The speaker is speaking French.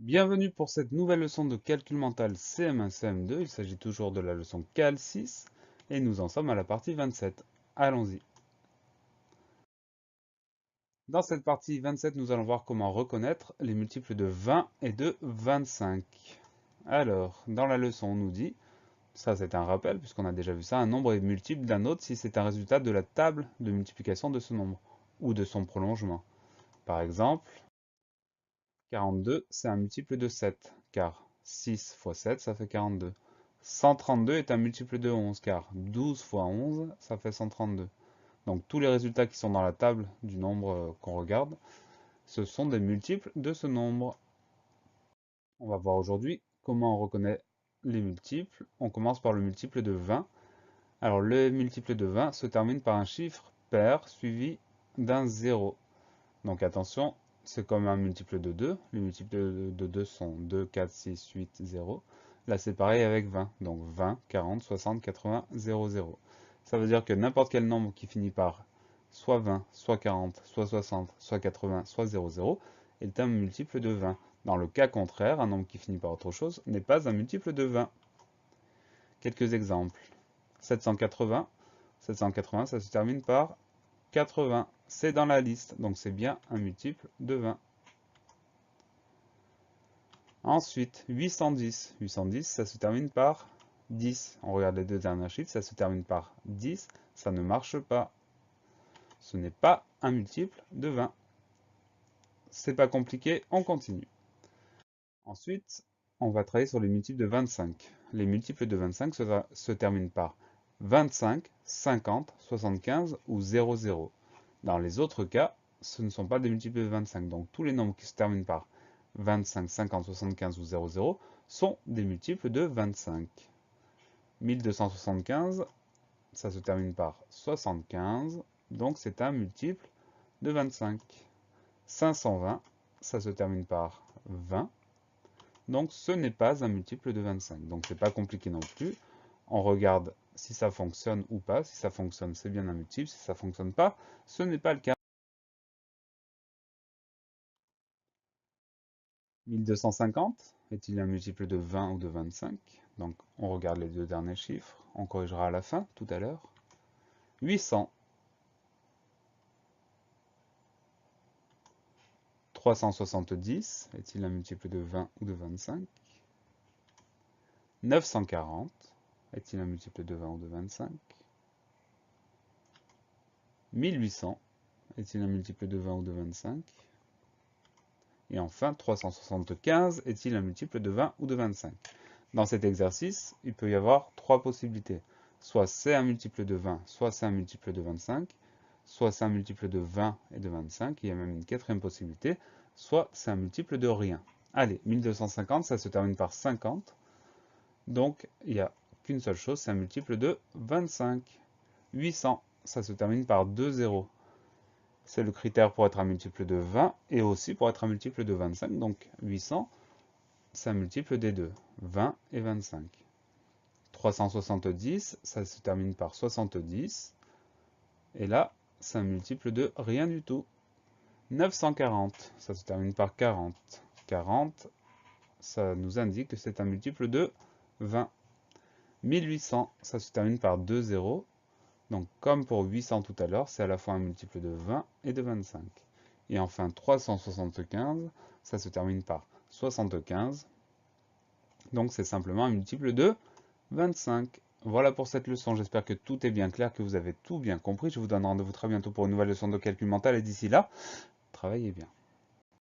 Bienvenue pour cette nouvelle leçon de calcul mental CM1, CM2. Il s'agit toujours de la leçon Cal 6 et nous en sommes à la partie 27. Allons-y. Dans cette partie 27, nous allons voir comment reconnaître les multiples de 20 et de 25. Alors, dans la leçon, on nous dit, ça c'est un rappel puisqu'on a déjà vu ça, un nombre est multiple d'un autre si c'est un résultat de la table de multiplication de ce nombre ou de son prolongement. Par exemple, 42, c'est un multiple de 7, car 6 fois 7, ça fait 42. 132 est un multiple de 11, car 12 fois 11, ça fait 132. Donc tous les résultats qui sont dans la table du nombre qu'on regarde, ce sont des multiples de ce nombre. On va voir aujourd'hui comment on reconnaît les multiples. On commence par le multiple de 20. Alors le multiple de 20 se termine par un chiffre pair suivi d'un 0. Donc attention, c'est comme un multiple de 2. Les multiples de 2 sont 2, 4, 6, 8, 0. Là, c'est pareil avec 20. Donc 20, 40, 60, 80, 0, 0. Ça veut dire que n'importe quel nombre qui finit par soit 20, soit 40, soit 60, soit 80, soit 0, 0 est un multiple de 20. Dans le cas contraire, un nombre qui finit par autre chose n'est pas un multiple de 20. Quelques exemples. 780. 780, ça se termine par 80. C'est dans la liste, donc c'est bien un multiple de 20. Ensuite, 810. 810, ça se termine par 10. On regarde les deux derniers chiffres, ça se termine par 10. Ça ne marche pas. Ce n'est pas un multiple de 20. C'est pas compliqué, on continue. Ensuite, on va travailler sur les multiples de 25. Les multiples de 25 se terminent par 25, 50, 75 ou 0, 0. Dans les autres cas, ce ne sont pas des multiples de 25. Donc tous les nombres qui se terminent par 25, 50, 75 ou 0, 0 sont des multiples de 25. 1275, ça se termine par 75, donc c'est un multiple de 25. 520, ça se termine par 20, donc ce n'est pas un multiple de 25. Donc c'est pas compliqué non plus. On regarde si ça fonctionne ou pas. Si ça fonctionne, c'est bien un multiple. Si ça fonctionne pas, ce n'est pas le cas. 1250 est-il un multiple de 20 ou de 25? Donc on regarde les deux derniers chiffres. On corrigera à la fin, tout à l'heure. 800. 370 est-il un multiple de 20 ou de 25? 940 est-il un multiple de 20 ou de 25? 1800 est-il un multiple de 20 ou de 25? Et enfin, 375 est-il un multiple de 20 ou de 25? Dans cet exercice, il peut y avoir trois possibilités. Soit c'est un multiple de 20, soit c'est un multiple de 25, soit c'est un multiple de 20 et de 25, il y a même une quatrième possibilité, soit c'est un multiple de rien. Allez, 1250, ça se termine par 50, donc il n'y a qu'une seule chose, c'est un multiple de 25. 800, ça se termine par 2 zéros. C'est le critère pour être un multiple de 20 et aussi pour être un multiple de 25, donc 800, c'est un multiple des deux, 20 et 25. 370, ça se termine par 70. Et là, c'est un multiple de rien du tout. 940, ça se termine par 40. 40, ça nous indique que c'est un multiple de 20. 1800, ça se termine par 2 zéros. Donc comme pour 800 tout à l'heure, c'est à la fois un multiple de 20 et de 25. Et enfin 375, ça se termine par 75. Donc c'est simplement un multiple de 25. Voilà pour cette leçon, j'espère que tout est bien clair, que vous avez tout bien compris. Je vous donne rendez-vous très bientôt pour une nouvelle leçon de calcul mental et d'ici là, travaillez bien.